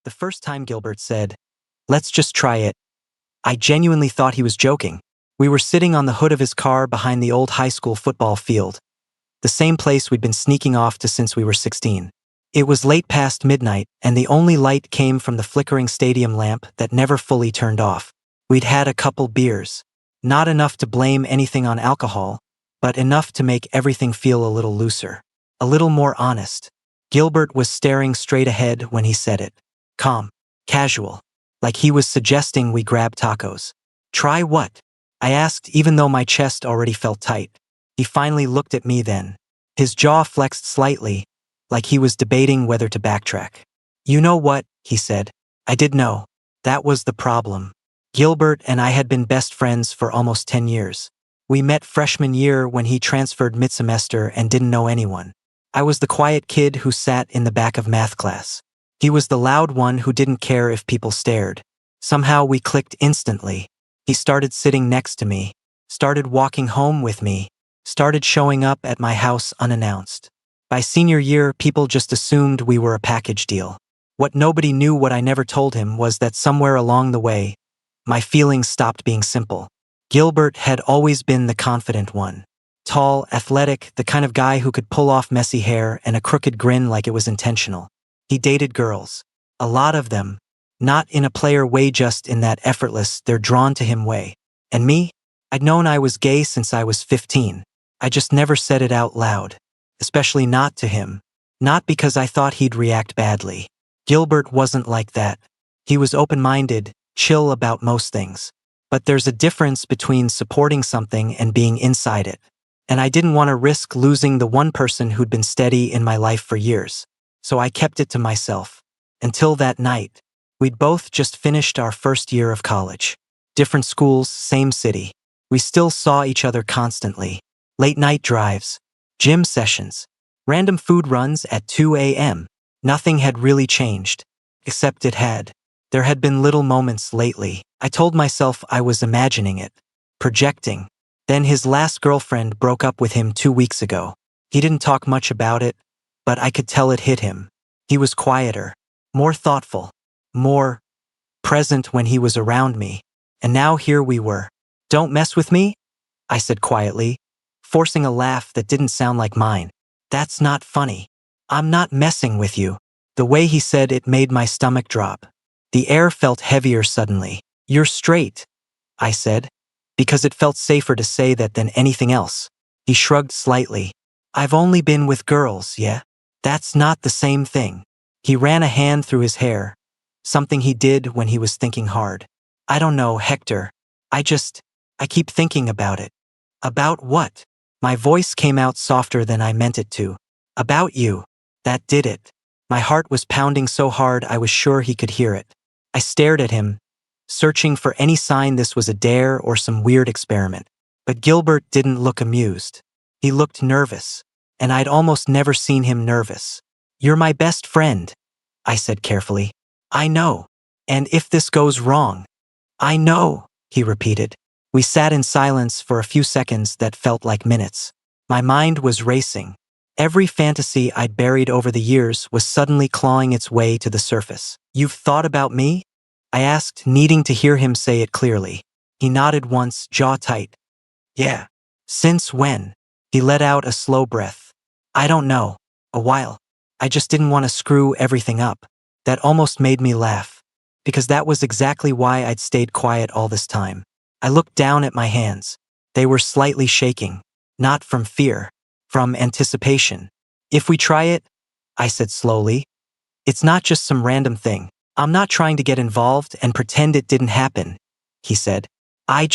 The first time Gilbert said, "Let's just try it," I genuinely thought he was joking. We were sitting on the hood of his car behind the old high school football field, the same place we'd been sneaking off to since we were 16. It was late past midnight, and the only light came from the flickering stadium lamp that never fully turned off. We'd had a couple beers. Not enough to blame anything on alcohol, but enough to make everything feel a little looser. A little more honest. Gilbert was staring straight ahead when he said it. Calm. Casual. Like he was suggesting we grab tacos. Try what? I asked, even though my chest already felt tight. He finally looked at me then. His jaw flexed slightly, like he was debating whether to backtrack. "You know what?" he said. I did know. That was the problem. Gilbert and I had been best friends for almost 10 years. We met freshman year when he transferred mid-semester and didn't know anyone. I was the quiet kid who sat in the back of math class. He was the loud one who didn't care if people stared. Somehow we clicked instantly. He started sitting next to me, started walking home with me, started showing up at my house unannounced. By senior year, people just assumed we were a package deal. What nobody knew, what I never told him, was that somewhere along the way, my feelings stopped being simple. Gilbert had always been the confident one. Tall, athletic, the kind of guy who could pull off messy hair and a crooked grin like it was intentional. He dated girls. A lot of them. Not in a player way, just in that effortless, they're drawn to him way. And me? I'd known I was gay since I was 15. I just never said it out loud. Especially not to him. Not because I thought he'd react badly. Gilbert wasn't like that. He was open-minded, chill about most things. But there's a difference between supporting something and being inside it. And I didn't want to risk losing the one person who'd been steady in my life for years. So I kept it to myself. Until that night. We'd both just finished our first year of college. Different schools, same city. We still saw each other constantly. Late night drives. Gym sessions. Random food runs at 2 a.m. Nothing had really changed. Except it had. There had been little moments lately. I told myself I was imagining it. Projecting. Then his last girlfriend broke up with him 2 weeks ago. He didn't talk much about it, but I could tell it hit him. He was quieter. More thoughtful. More present when he was around me. And now here we were. "Don't mess with me?" I said quietly, forcing a laugh that didn't sound like mine. "That's not funny. I'm not messing with you." The way he said it made my stomach drop. The air felt heavier suddenly. "You're straight," I said, because it felt safer to say that than anything else. He shrugged slightly. "I've only been with girls, yeah? That's not the same thing." He ran a hand through his hair. Something he did when he was thinking hard. "I don't know, Hector. I keep thinking about it." "About what?" My voice came out softer than I meant it to. "About you." That did it. My heart was pounding so hard I was sure he could hear it. I stared at him, searching for any sign this was a dare or some weird experiment. But Gilbert didn't look amused. He looked nervous, and I'd almost never seen him nervous. "You're my best friend," I said carefully. "I know. And if this goes wrong." "I know," he repeated. We sat in silence for a few seconds that felt like minutes. My mind was racing. Every fantasy I'd buried over the years was suddenly clawing its way to the surface. "You've thought about me?" I asked, needing to hear him say it clearly. He nodded once, jaw tight. "Yeah." "Since when?" He let out a slow breath. "I don't know. A while. I just didn't want to screw everything up." That almost made me laugh. Because that was exactly why I'd stayed quiet all this time. I looked down at my hands. They were slightly shaking. Not from fear. From anticipation. "If we try it," I said slowly, "it's not just some random thing. I'm not trying to get involved and pretend it didn't happen," he said. I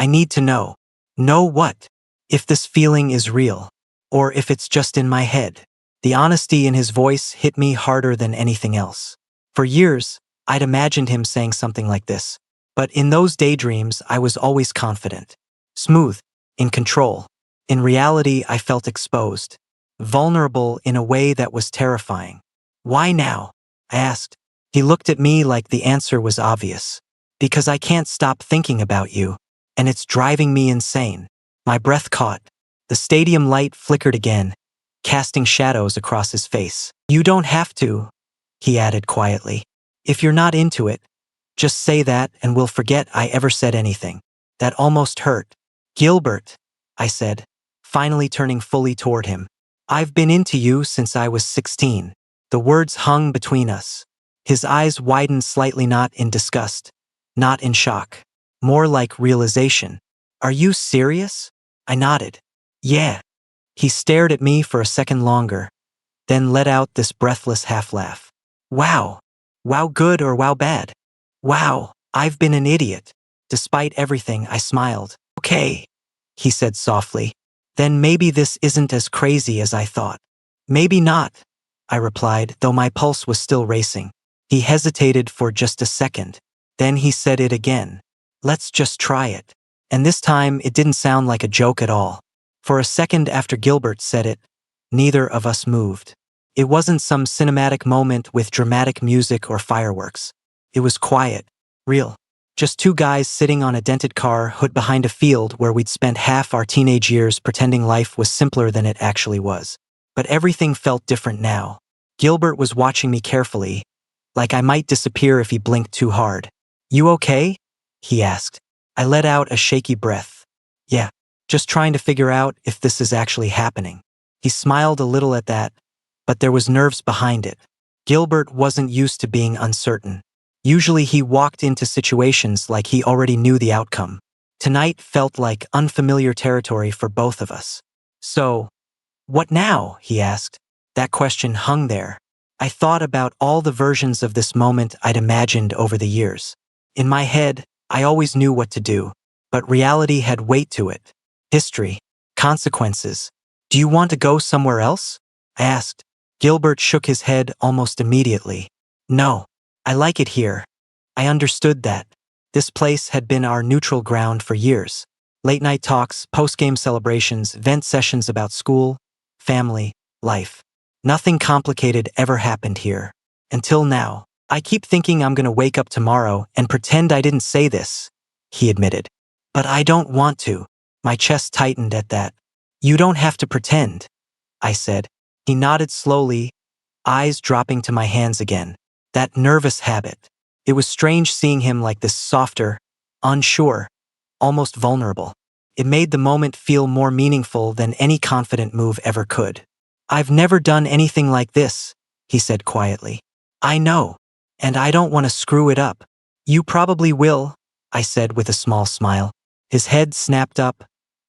need to know." "Know what?" "If this feeling is real. Or if it's just in my head." The honesty in his voice hit me harder than anything else. For years, I'd imagined him saying something like this. But in those daydreams, I was always confident. Smooth. In control. In reality, I felt exposed. Vulnerable in a way that was terrifying. "Why now?" I asked. He looked at me like the answer was obvious. "Because I can't stop thinking about you. And it's driving me insane." My breath caught. The stadium light flickered again, casting shadows across his face. "You don't have to," he added quietly. If you're not into it, just say that and we'll forget I ever said anything. That almost hurt. Gilbert, I said, finally turning fully toward him. I've been into you since I was 16. The words hung between us. His eyes widened slightly, not in disgust, not in shock, more like realization. Are you serious? I nodded. Yeah. He stared at me for a second longer, then let out this breathless half-laugh. Wow. Wow good or wow bad? Wow, I've been an idiot. Despite everything, I smiled. Okay, he said softly. Then maybe this isn't as crazy as I thought. Maybe not, I replied, though my pulse was still racing. He hesitated for just a second. Then he said it again. Let's just try it. And this time it didn't sound like a joke at all. For a second after Gilbert said it, neither of us moved. It wasn't some cinematic moment with dramatic music or fireworks. It was quiet, real. Just two guys sitting on a dented car hood behind a field where we'd spent half our teenage years pretending life was simpler than it actually was. But everything felt different now. Gilbert was watching me carefully, like I might disappear if he blinked too hard. You okay? He asked. I let out a shaky breath. Yeah, just trying to figure out if this is actually happening. He smiled a little at that, but there was nerves behind it. Gilbert wasn't used to being uncertain. Usually he walked into situations like he already knew the outcome. Tonight felt like unfamiliar territory for both of us. So, what now? He asked. That question hung there. I thought about all the versions of this moment I'd imagined over the years. In my head, I always knew what to do, but reality had weight to it. History, consequences. Do you want to go somewhere else? I asked. Gilbert shook his head almost immediately. No, I like it here. I understood that. This place had been our neutral ground for years. Late-night talks, post-game celebrations, vent sessions about school, family, life. Nothing complicated ever happened here. Until now. I keep thinking I'm gonna wake up tomorrow and pretend I didn't say this, he admitted. But I don't want to. My chest tightened at that. You don't have to pretend, I said. He nodded slowly, eyes dropping to my hands again. That nervous habit. It was strange seeing him like this, softer, unsure, almost vulnerable. It made the moment feel more meaningful than any confident move ever could. I've never done anything like this, he said quietly. I know, and I don't want to screw it up. You probably will, I said with a small smile. His head snapped up,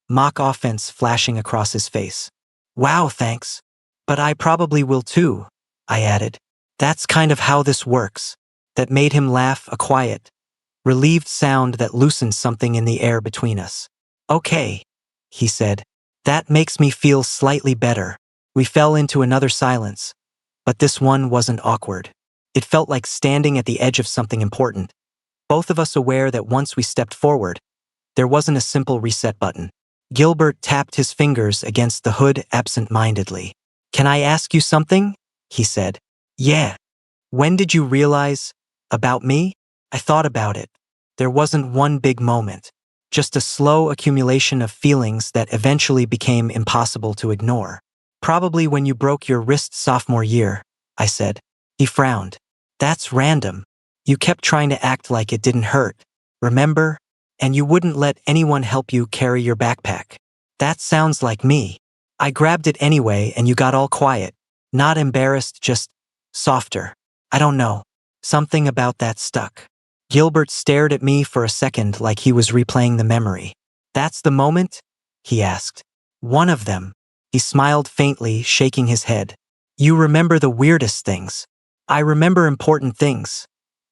mock offense flashing across his face. Wow, thanks. But I probably will too, I added. That's kind of how this works. That made him laugh, a quiet, relieved sound that loosened something in the air between us. Okay, he said. That makes me feel slightly better. We fell into another silence, but this one wasn't awkward. It felt like standing at the edge of something important, both of us aware that once we stepped forward, there wasn't a simple reset button. Gilbert tapped his fingers against the hood absent-mindedly. Can I ask you something? He said. Yeah. When did you realize? About me? I thought about it. There wasn't one big moment, just a slow accumulation of feelings that eventually became impossible to ignore. Probably when you broke your wrist sophomore year, I said. He frowned. That's random. You kept trying to act like it didn't hurt, remember? And you wouldn't let anyone help you carry your backpack. That sounds like me. I grabbed it anyway and you got all quiet. Not embarrassed, just softer. I don't know. Something about that stuck. Gilbert stared at me for a second like he was replaying the memory. That's the moment? He asked. One of them. He smiled faintly, shaking his head. You remember the weirdest things. I remember important things,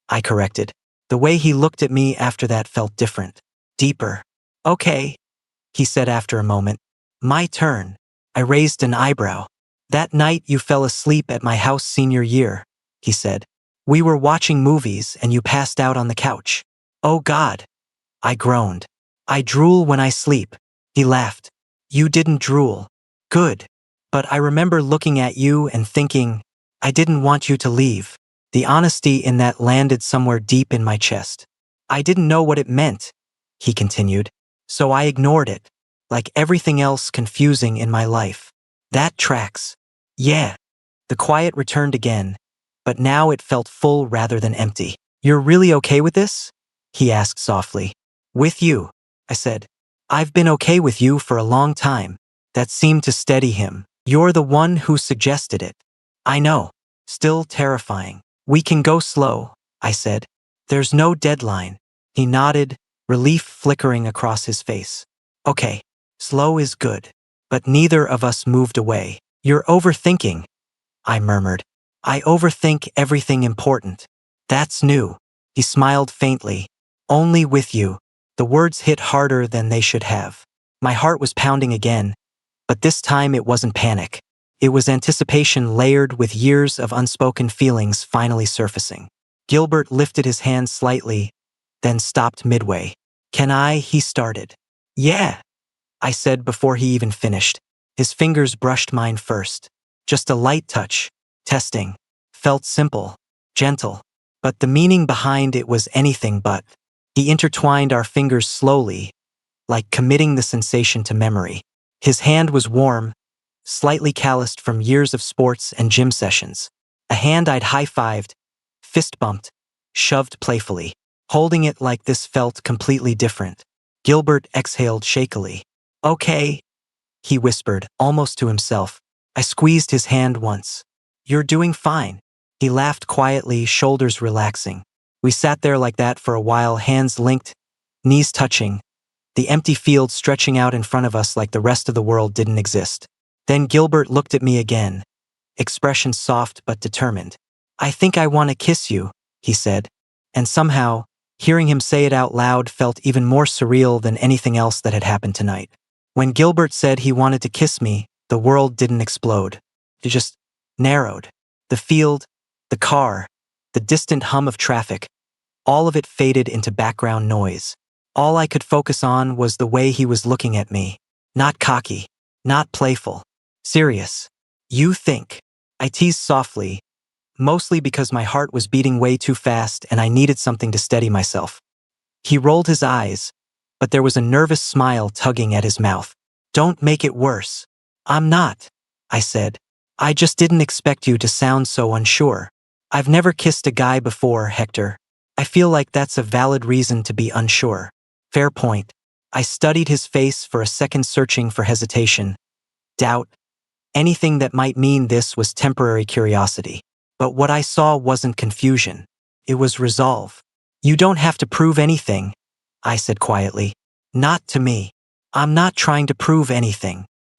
I corrected. The way he looked at me after that felt different. Deeper. Okay, he said after a moment. My turn. I raised an eyebrow. That night you fell asleep at my house senior year, he said. We were watching movies and you passed out on the couch. Oh God. I groaned. I drool when I sleep. He laughed. You didn't drool. Good. But I remember looking at you and thinking, I didn't want you to leave. The honesty in that landed somewhere deep in my chest. I didn't know what it meant, he continued, so I ignored it, like everything else confusing in my life. That tracks. Yeah. The quiet returned again, but now it felt full rather than empty. "You're really okay with this?" he asked softly. "With you," I said. "I've been okay with you for a long time." That seemed to steady him. "You're the one who suggested it." "I know." Still terrifying. "We can go slow," I said. "There's no deadline." He nodded, relief flickering across his face. "Okay, slow is good." But neither of us moved away. "You're overthinking," I murmured. "I overthink everything important." "That's new." He smiled faintly. "Only with you." The words hit harder than they should have. My heart was pounding again, but this time it wasn't panic. It was anticipation layered with years of unspoken feelings finally surfacing. Gilbert lifted his hand slightly, then stopped midway. "Can I?" he started. "Yeah," I said before he even finished. His fingers brushed mine first. Just a light touch. Testing. Felt simple. Gentle. But the meaning behind it was anything but. He intertwined our fingers slowly, like committing the sensation to memory. His hand was warm, slightly calloused from years of sports and gym sessions. A hand I'd high-fived, fist-bumped, shoved playfully. Holding it like this felt completely different. Gilbert exhaled shakily. "Okay," he whispered, almost to himself. I squeezed his hand once. "You're doing fine." He laughed quietly, shoulders relaxing. We sat there like that for a while, hands linked, knees touching, the empty field stretching out in front of us like the rest of the world didn't exist. Then Gilbert looked at me again, expression soft but determined. "I think I want to kiss you," he said. And somehow, hearing him say it out loud felt even more surreal than anything else that had happened tonight. When Gilbert said he wanted to kiss me, the world didn't explode. It just narrowed. The field, the car, the distant hum of traffic, all of it faded into background noise. All I could focus on was the way he was looking at me. Not cocky, not playful. Serious. "You think," I teased softly, mostly because my heart was beating way too fast and I needed something to steady myself. He rolled his eyes, but there was a nervous smile tugging at his mouth. "Don't make it worse." "I'm not," I said. "I just didn't expect you to sound so unsure. I've never kissed a guy before, Hector. I feel like that's a valid reason to be unsure." "Fair point." I studied his face for a second, searching for hesitation, doubt, anything that might mean this was temporary curiosity. But what I saw wasn't confusion. It was resolve. "You don't have to prove anything," I said quietly. "Not to me. I'm not trying to prove anything."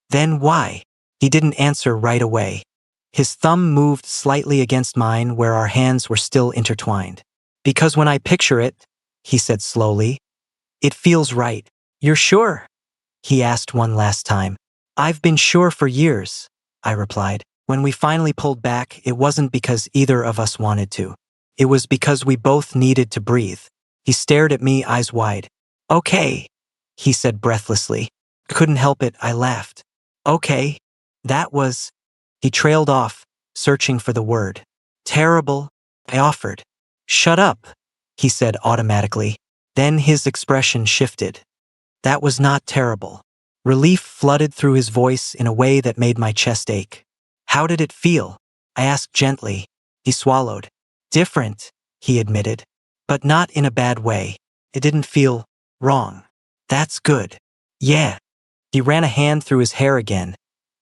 "Then why?" He didn't answer right away. His thumb moved slightly against mine where our hands were still intertwined. "Because when I picture it," he said slowly, "it feels right." "You're sure?" he asked one last time. "I've been sure for years," I replied. When we finally pulled back, it wasn't because either of us wanted to. It was because we both needed to breathe. He stared at me, eyes wide. "Okay," he said breathlessly. Couldn't help it, I laughed. "Okay, that was..." He trailed off, searching for the word. "Terrible," I offered. "Shut up," he said automatically. Then his expression shifted. "That was not terrible." Relief flooded through his voice in a way that made my chest ache. "How did it feel?" I asked gently. He swallowed. "Different," he admitted. "But not in a bad way. It didn't feel wrong." "That's good." "Yeah." He ran a hand through his hair again,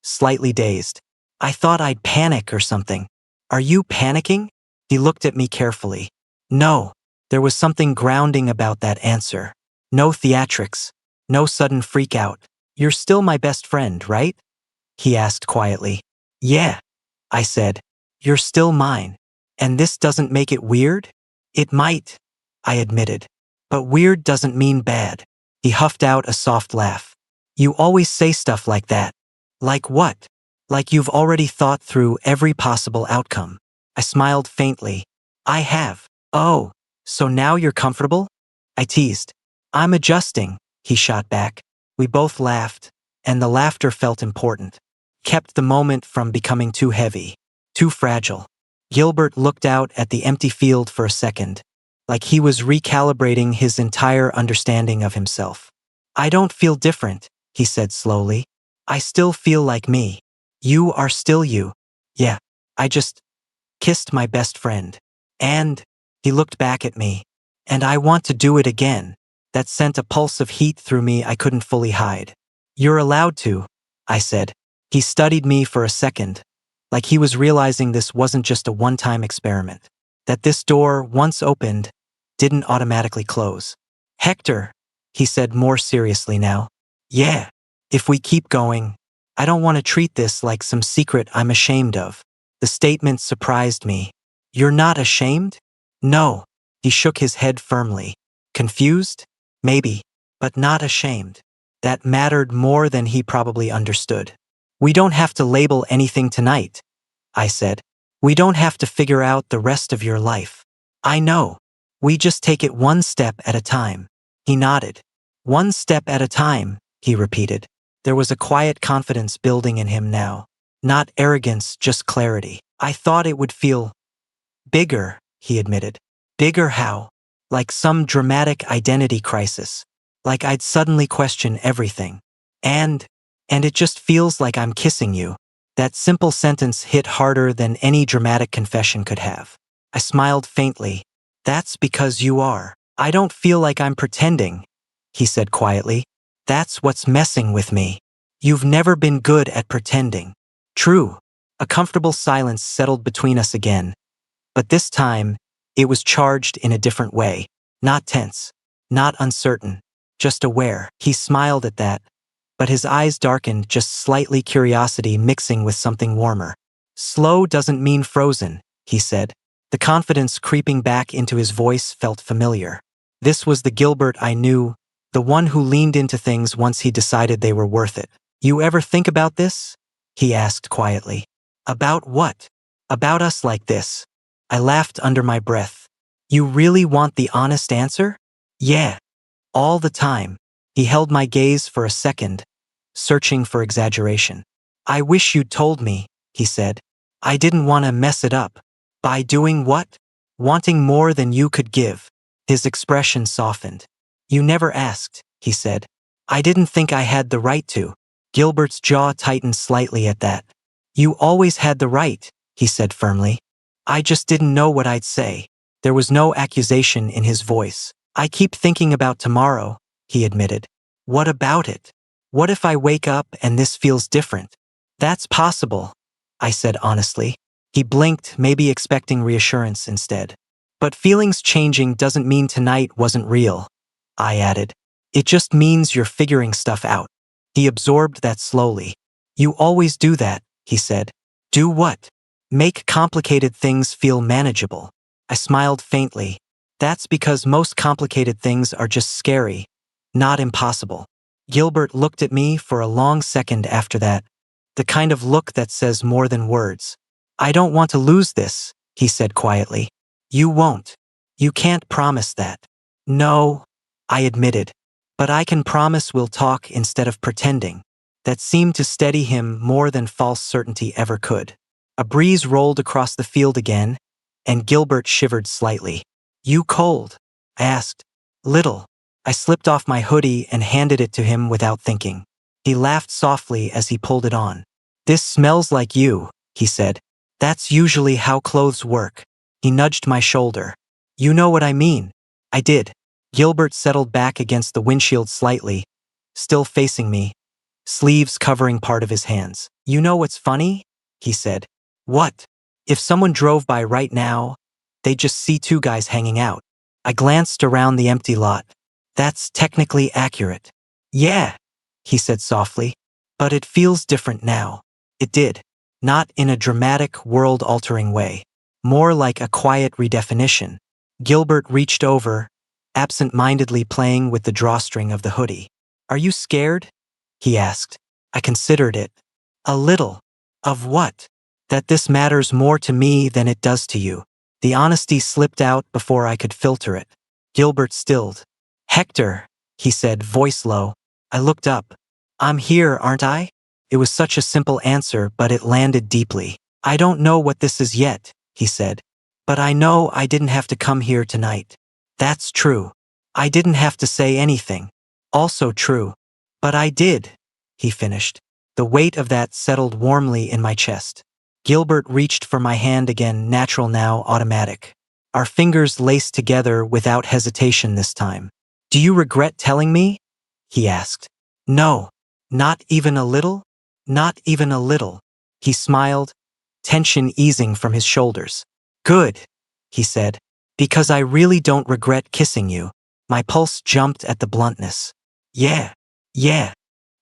slightly dazed. "I thought I'd panic or something." "Are you panicking?" He looked at me carefully. "No." There was something grounding about that answer. No theatrics. No sudden freak out. "You're still my best friend, right?" he asked quietly. "Yeah," I said. "You're still mine. And this doesn't make it weird?" "It might," I admitted. "But weird doesn't mean bad." He huffed out a soft laugh. "You always say stuff like that." "Like what?" "Like you've already thought through every possible outcome." I smiled faintly. "I have." "Oh, so now you're comfortable?" I teased. "I'm adjusting," he shot back. We both laughed, and the laughter felt important. Kept the moment from becoming too heavy, too fragile. Gilbert looked out at the empty field for a second, like he was recalibrating his entire understanding of himself. "I don't feel different," he said slowly. "I still feel like me." "You are still you." "Yeah, I just..." kissed my best friend. And, he looked back at me. And I want to do it again. That sent a pulse of heat through me I couldn't fully hide. You're allowed to, I said. He studied me for a second, like he was realizing this wasn't just a one-time experiment. That this door, once opened, didn't automatically close. Hector, he said more seriously now. Yeah, if we keep going, I don't want to treat this like some secret I'm ashamed of. The statement surprised me. You're not ashamed? No. He shook his head firmly. Confused? Maybe, but not ashamed. That mattered more than he probably understood. We don't have to label anything tonight, I said. We don't have to figure out the rest of your life. I know. We just take it one step at a time. He nodded. One step at a time, he repeated. There was a quiet confidence building in him now. Not arrogance, just clarity. I thought it would feel bigger, he admitted. Bigger how? Like some dramatic identity crisis. Like I'd suddenly question everything. And it just feels like I'm kissing you. That simple sentence hit harder than any dramatic confession could have. I smiled faintly. That's because you are. I don't feel like I'm pretending, he said quietly. That's what's messing with me. You've never been good at pretending. True. A comfortable silence settled between us again. But this time, it was charged in a different way. Not tense. Not uncertain. Just aware. He smiled at that, but his eyes darkened, just slightly curiosity mixing with something warmer. Slow doesn't mean frozen, he said. The confidence creeping back into his voice felt familiar. This was the Gilbert I knew, the one who leaned into things once he decided they were worth it. You ever think about this? He asked quietly. About what? About us like this. I laughed under my breath. You really want the honest answer? Yeah. All the time. He held my gaze for a second, searching for exaggeration. I wish you'd told me, he said. I didn't want to mess it up. By doing what? Wanting more than you could give. His expression softened. You never asked, he said. I didn't think I had the right to. Gilbert's jaw tightened slightly at that. You always had the right, he said firmly. I just didn't know what I'd say. There was no accusation in his voice. I keep thinking about tomorrow, he admitted. What about it? What if I wake up and this feels different? That's possible, I said honestly. He blinked, maybe expecting reassurance instead. But feelings changing doesn't mean tonight wasn't real, I added. It just means you're figuring stuff out. He absorbed that slowly. You always do that, he said. Do what? Make complicated things feel manageable. I smiled faintly. That's because most complicated things are just scary, not impossible. Gilbert looked at me for a long second after that, the kind of look that says more than words. I don't want to lose this, he said quietly. You won't. You can't promise that. No, I admitted. But I can promise we'll talk instead of pretending. That seemed to steady him more than false certainty ever could. A breeze rolled across the field again, and Gilbert shivered slightly. You cold? I asked. Little. I slipped off my hoodie and handed it to him without thinking. He laughed softly as he pulled it on. This smells like you, he said. That's usually how clothes work. He nudged my shoulder. You know what I mean. I did. Gilbert settled back against the windshield slightly, still facing me, sleeves covering part of his hands. You know what's funny? He said. What? If someone drove by right now, they'd just see two guys hanging out. I glanced around the empty lot. That's technically accurate. Yeah, he said softly. But it feels different now. It did. Not in a dramatic, world-altering way. More like a quiet redefinition. Gilbert reached over, absent-mindedly playing with the drawstring of the hoodie. Are you scared? He asked. I considered it. A little. Of what? That this matters more to me than it does to you. The honesty slipped out before I could filter it. Gilbert stilled. Hector, he said, voice low. I looked up. I'm here, aren't I? It was such a simple answer, but it landed deeply. I don't know what this is yet, he said. But I know I didn't have to come here tonight. That's true. I didn't have to say anything. Also true. But I did, he finished. The weight of that settled warmly in my chest. Gilbert reached for my hand again, natural now, automatic. Our fingers laced together without hesitation this time. Do you regret telling me? He asked. No. Not even a little? Not even a little. He smiled, tension easing from his shoulders. Good, he said, because I really don't regret kissing you. My pulse jumped at the bluntness. Yeah.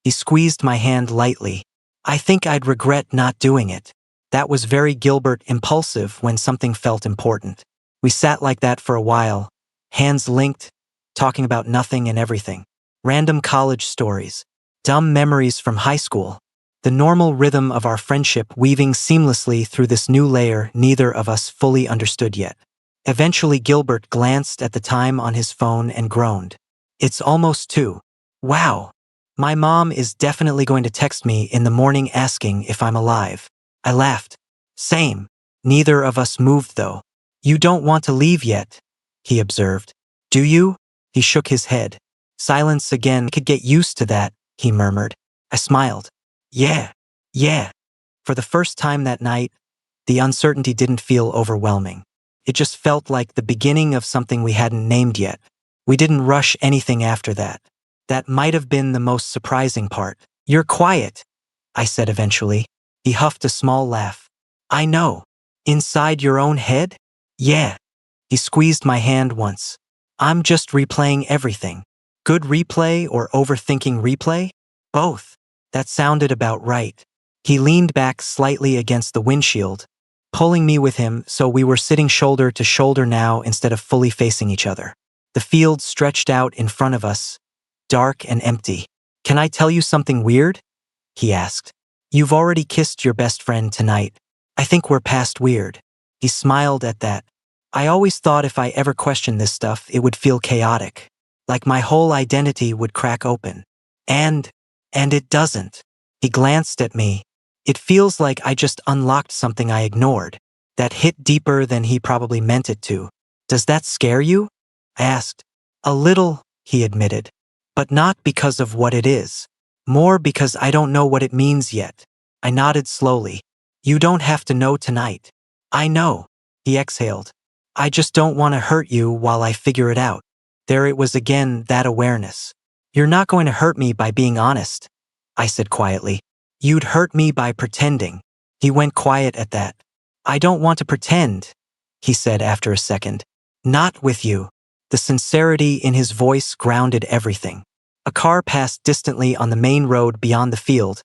He squeezed my hand lightly. I think I'd regret not doing it. That was very Gilbert, impulsive when something felt important. We sat like that for a while, hands linked, talking about nothing and everything. Random college stories, dumb memories from high school, the normal rhythm of our friendship weaving seamlessly through this new layer neither of us fully understood yet. Eventually Gilbert glanced at the time on his phone and groaned. It's almost 2. Wow. My mom is definitely going to text me in the morning asking if I'm alive. I laughed. Same. Neither of us moved though. You don't want to leave yet, he observed. Do you? He shook his head. Silence again. Could get used to that, he murmured. I smiled. Yeah. For the first time that night, the uncertainty didn't feel overwhelming. It just felt like the beginning of something we hadn't named yet. We didn't rush anything after that. That might have been the most surprising part. You're quiet, I said eventually. He huffed a small laugh. I know. Inside your own head? Yeah. He squeezed my hand once. I'm just replaying everything. Good replay or overthinking replay? Both. That sounded about right. He leaned back slightly against the windshield, pulling me with him so we were sitting shoulder to shoulder now instead of fully facing each other. The field stretched out in front of us, dark and empty. Can I tell you something weird? He asked. You've already kissed your best friend tonight. I think we're past weird. He smiled at that. I always thought if I ever questioned this stuff, it would feel chaotic. Like my whole identity would crack open. And it doesn't. He glanced at me. It feels like I just unlocked something I ignored. That hit deeper than he probably meant it to. Does that scare you? I asked. A little, he admitted. But not because of what it is. More because I don't know what it means yet. I nodded slowly. You don't have to know tonight. I know. He exhaled. I just don't want to hurt you while I figure it out. There it was again, that awareness. You're not going to hurt me by being honest, I said quietly. You'd hurt me by pretending. He went quiet at that. I don't want to pretend, he said after a second. Not with you. The sincerity in his voice grounded everything. A car passed distantly on the main road beyond the field,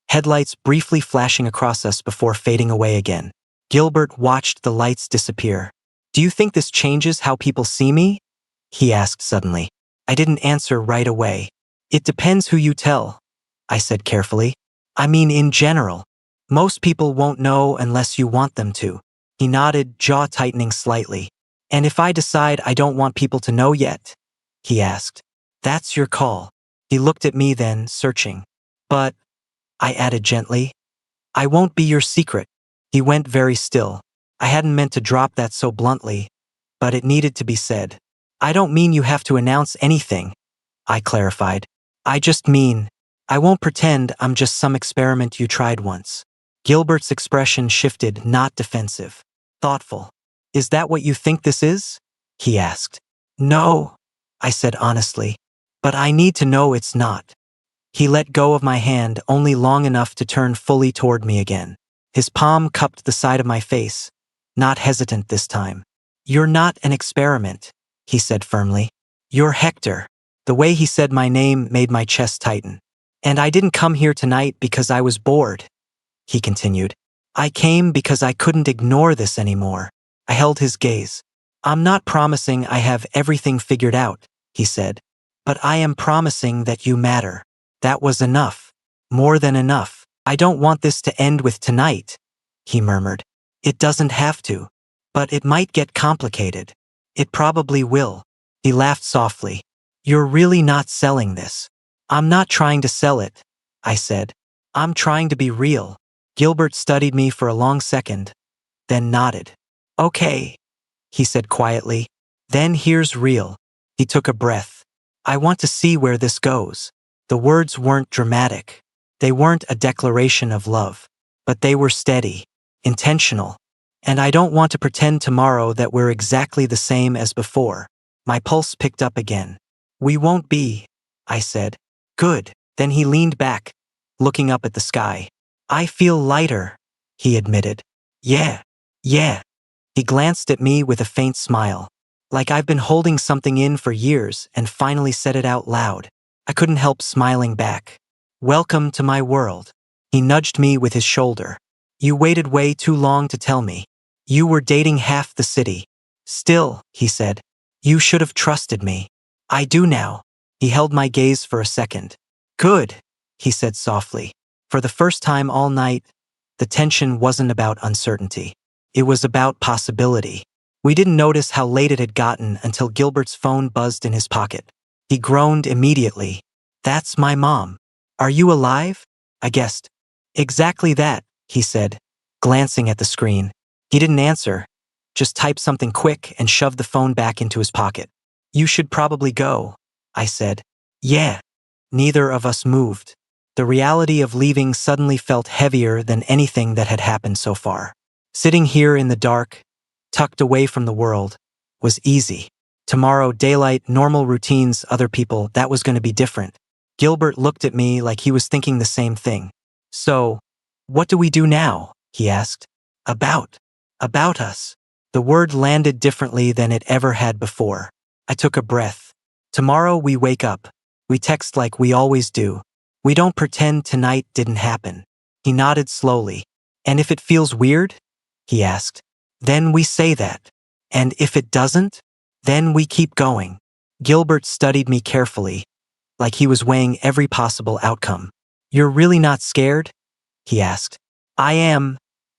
headlights briefly flashing across us before fading away again. Gilbert watched the lights disappear. Do you think this changes how people see me? He asked suddenly. I didn't answer right away. It depends who you tell, I said carefully. I mean in general. Most people won't know unless you want them to. He nodded, jaw tightening slightly. And if I decide I don't want people to know yet? He asked. That's your call. He looked at me then, searching. But, I added gently, I won't be your secret. He went very still. I hadn't meant to drop that so bluntly, but it needed to be said. I don't mean you have to announce anything, I clarified. I just mean, I won't pretend I'm just some experiment you tried once. Gilbert's expression shifted, not defensive. Thoughtful. Is that what you think this is? He asked. No, I said honestly. But I need to know it's not. He let go of my hand only long enough to turn fully toward me again. His palm cupped the side of my face, not hesitant this time. You're not an experiment, he said firmly. You're Hector. The way he said my name made my chest tighten. And I didn't come here tonight because I was bored, he continued. I came because I couldn't ignore this anymore. I held his gaze. I'm not promising I have everything figured out, he said. But I am promising that you matter. That was enough. More than enough. I don't want this to end with tonight, he murmured. It doesn't have to. But it might get complicated. It probably will. He laughed softly. You're really not selling this. I'm not trying to sell it, I said. I'm trying to be real. Gilbert studied me for a long second, then nodded. Okay, he said quietly. Then here's real. He took a breath. I want to see where this goes. The words weren't dramatic. They weren't a declaration of love. But they were steady. intentional. And I don't want to pretend tomorrow that we're exactly the same as before. My pulse picked up again. We won't be, I said. Good. Then he leaned back, looking up at the sky. I feel lighter, he admitted. Yeah. He glanced at me with a faint smile. Like I've been holding something in for years and finally said it out loud. I couldn't help smiling back. Welcome to my world. He nudged me with his shoulder. You waited way too long to tell me. You were dating half the city. Still, he said, you should have trusted me. I do now. He held my gaze for a second. Good, he said softly. For the first time all night, the tension wasn't about uncertainty. It was about possibility. We didn't notice how late it had gotten until Gilbert's phone buzzed in his pocket. He groaned immediately. That's my mom. Are you alive? I guessed. Exactly that, he said, glancing at the screen. He didn't answer, just typed something quick and shoved the phone back into his pocket. You should probably go, I said. Yeah. Neither of us moved. The reality of leaving suddenly felt heavier than anything that had happened so far. Sitting here in the dark, tucked away from the world, was easy. Tomorrow, daylight, normal routines, other people, that was going to be different. Gilbert looked at me like he was thinking the same thing. So, what do we do now? He asked. About us. The word landed differently than it ever had before. I took a breath. Tomorrow we wake up. We text like we always do. We don't pretend tonight didn't happen. He nodded slowly. And if it feels weird? He asked. Then we say that. And if it doesn't? Then we keep going. Gilbert studied me carefully, like he was weighing every possible outcome. You're really not scared? He asked. I am,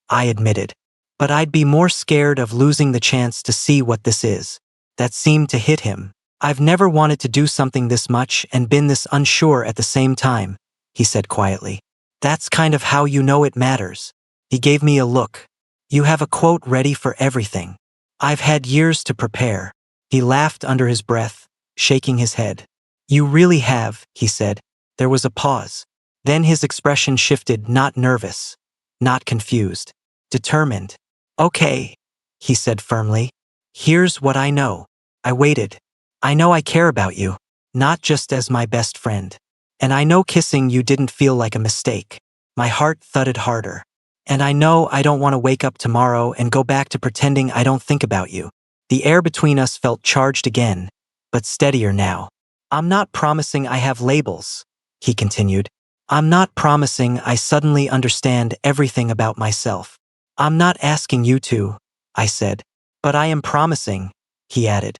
I admitted. But I'd be more scared of losing the chance to see what this is. That seemed to hit him. I've never wanted to do something this much and been this unsure at the same time, he said quietly. That's kind of how you know it matters. He gave me a look. You have a quote ready for everything. I've had years to prepare. He laughed under his breath, shaking his head. You really have, he said. There was a pause. Then his expression shifted, not nervous, not confused, determined. Okay, he said firmly. Here's what I know. I waited. I know I care about you, not just as my best friend. And I know kissing you didn't feel like a mistake. My heart thudded harder. And I know I don't want to wake up tomorrow and go back to pretending I don't think about you. The air between us felt charged again, but steadier now. I'm not promising I have labels, he continued. I'm not promising I suddenly understand everything about myself. I'm not asking you to, I said. But I am promising, he added,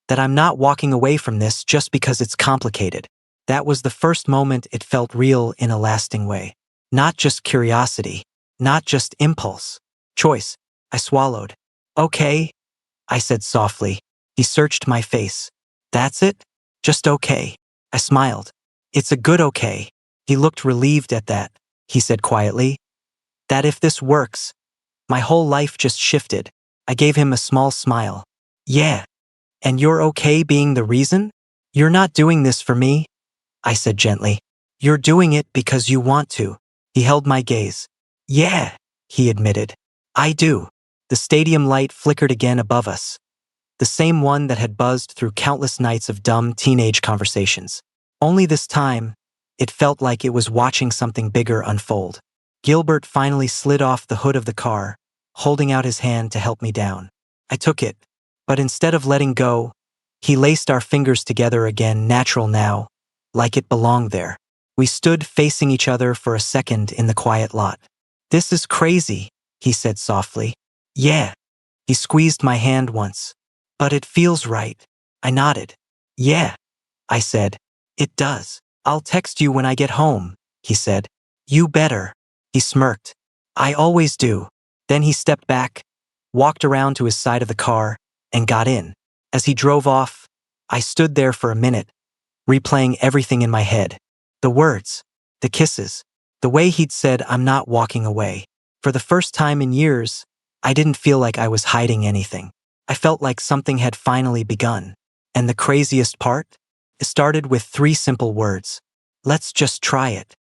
that I'm not walking away from this just because it's complicated. That was the first moment it felt real in a lasting way. Not just curiosity, not just impulse. Choice. I swallowed. Okay, I said softly. He searched my face. That's it? Just okay. I smiled. It's a good okay. He looked relieved at that. He said quietly, that if this works, my whole life just shifted. I gave him a small smile. Yeah. And you're okay being the reason? You're not doing this for me, I said gently. You're doing it because you want to. He held my gaze. Yeah, he admitted. I do. The stadium light flickered again above us. The same one that had buzzed through countless nights of dumb teenage conversations. Only this time, it felt like it was watching something bigger unfold. Gilbert finally slid off the hood of the car, holding out his hand to help me down. I took it, but instead of letting go, he laced our fingers together again, natural now, like it belonged there. We stood facing each other for a second in the quiet lot. This is crazy, he said softly. Yeah. He squeezed my hand once. But it feels right. I nodded. Yeah, I said. It does. I'll text you when I get home, he said. You better. He smirked. I always do. Then he stepped back, walked around to his side of the car, and got in. As he drove off, I stood there for a minute, replaying everything in my head. The words, the kisses, the way he'd said I'm not walking away. For the first time in years, I didn't feel like I was hiding anything. I felt like something had finally begun. And the craziest part? It started with 3 simple words. Let's just try it.